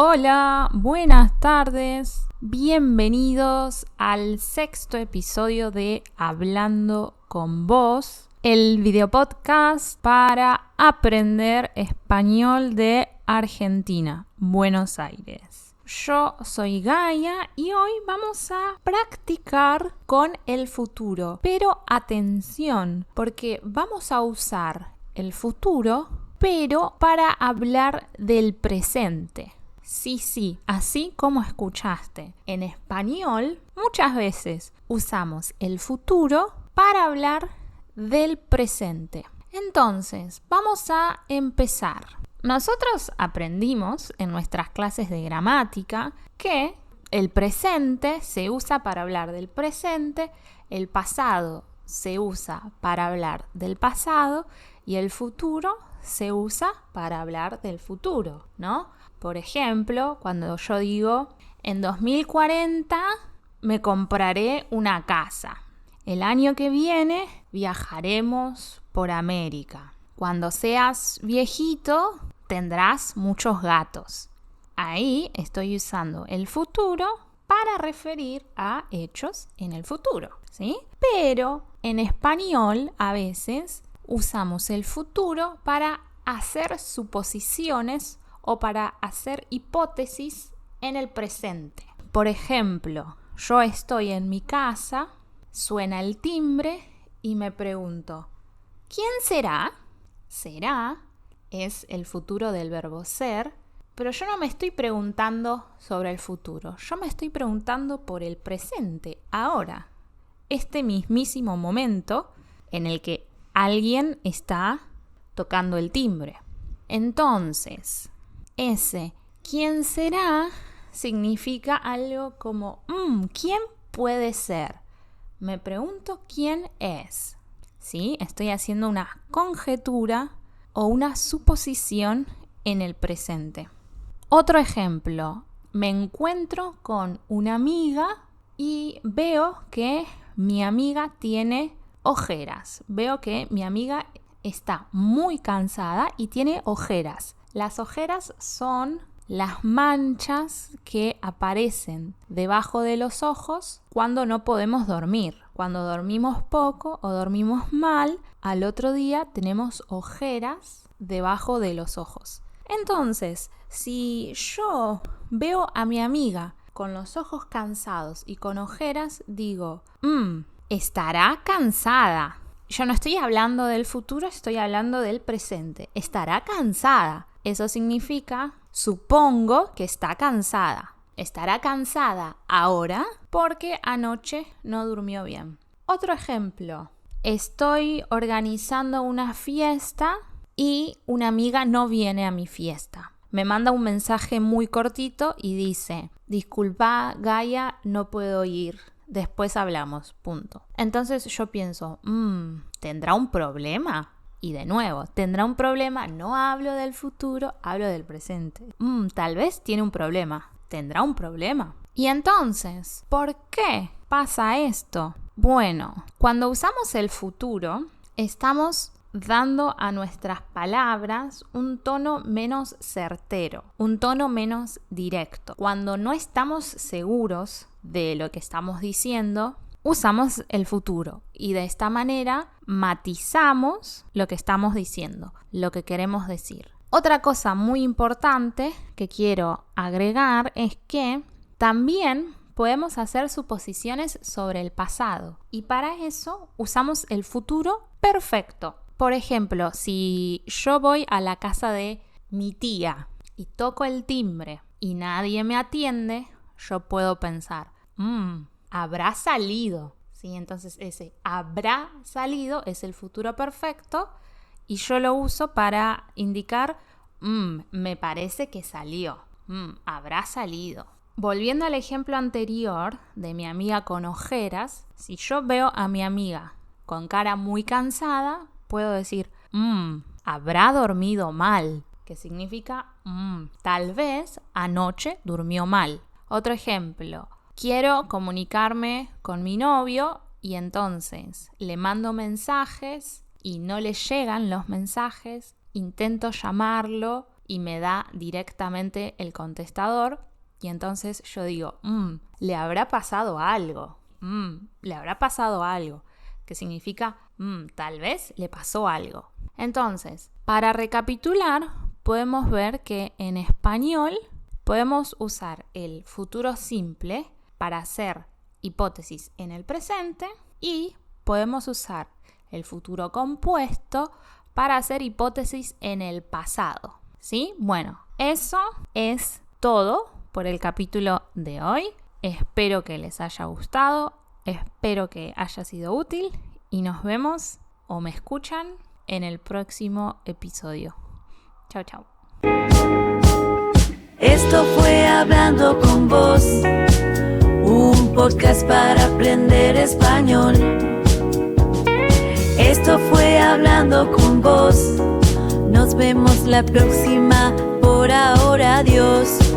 Hola, buenas tardes, bienvenidos al 6º episodio de Hablando con Vos, el video podcast para aprender español de Argentina, Buenos Aires. Yo soy Gaia y hoy vamos a practicar con el futuro, pero atención, porque vamos a usar el futuro, pero para hablar del presente. Sí, así como escuchaste. En español, muchas veces usamos el futuro para hablar del presente. Entonces, vamos a empezar. Nosotros aprendimos en nuestras clases de gramática que el presente se usa para hablar del presente, el pasado se usa para hablar del pasado y el futuro se usa para hablar del futuro, ¿no? Por ejemplo, cuando yo digo, en 2040 me compraré una casa. El año que viene viajaremos por América. Cuando seas viejito, tendrás muchos gatos. Ahí estoy usando el futuro para referir a hechos en el futuro, ¿sí? Pero en español a veces usamos el futuro para hacer suposiciones o para hacer hipótesis en el presente. Por ejemplo, yo estoy en mi casa, suena el timbre y me pregunto, ¿quién será? Será es el futuro del verbo ser, pero yo no me estoy preguntando sobre el futuro, yo me estoy preguntando por el presente, ahora, este mismísimo momento en el que alguien está tocando el timbre. Entonces, ese ¿quién será? Significa algo como ¿quién puede ser? Me pregunto quién es. ¿Sí? Estoy haciendo una conjetura o una suposición en el presente. Otro ejemplo, me encuentro con una amiga y veo que mi amiga tiene ojeras. Veo que mi amiga está muy cansada y tiene ojeras. Las ojeras son las manchas que aparecen debajo de los ojos cuando no podemos dormir. Cuando dormimos poco o dormimos mal, al otro día tenemos ojeras debajo de los ojos. Entonces, si yo veo a mi amiga con los ojos cansados y con ojeras, digo, estará cansada. Yo no estoy hablando del futuro, estoy hablando del presente. Estará cansada. Eso significa, supongo que está cansada. Estará cansada ahora porque anoche no durmió bien. Otro ejemplo. Estoy organizando una fiesta y una amiga no viene a mi fiesta. Me manda un mensaje muy cortito y dice, disculpa Gaia, no puedo ir. Después hablamos, punto. Entonces yo pienso, ¿tendrá un problema? Y de nuevo, ¿tendrá un problema? No hablo del futuro, hablo del presente. Tal vez tiene un problema. ¿Tendrá un problema? Y entonces, ¿por qué pasa esto? Bueno, cuando usamos el futuro, estamos dando a nuestras palabras un tono menos certero, un tono menos directo. Cuando no estamos seguros de lo que estamos diciendo, usamos el futuro y de esta manera matizamos lo que estamos diciendo, lo que queremos decir. Otra cosa muy importante que quiero agregar es que también podemos hacer suposiciones sobre el pasado y para eso usamos el futuro perfecto. Por ejemplo, si yo voy a la casa de mi tía y toco el timbre y nadie me atiende, yo puedo pensar, habrá salido. ¿Sí? Entonces ese habrá salido es el futuro perfecto y yo lo uso para indicar, me parece que salió, habrá salido. Volviendo al ejemplo anterior de mi amiga con ojeras, si yo veo a mi amiga con cara muy cansada, puedo decir, habrá dormido mal, que significa, tal vez anoche durmió mal. Otro ejemplo, quiero comunicarme con mi novio y entonces le mando mensajes y no le llegan los mensajes, intento llamarlo y me da directamente el contestador. Y entonces yo digo, ¿le habrá pasado algo? ¿Le habrá pasado algo? Que significa, tal vez le pasó algo. Entonces, para recapitular, podemos ver que en español podemos usar el futuro simple para hacer hipótesis en el presente y podemos usar el futuro compuesto para hacer hipótesis en el pasado. ¿Sí? Bueno, eso es todo por el capítulo de hoy. Espero que les haya gustado, espero que haya sido útil y nos vemos o me escuchan en el próximo episodio. Chau, chau. Esto fue Hablando con Vos, un podcast para aprender español. Esto fue Hablando con Vos. Nos vemos la próxima. Por ahora, adiós.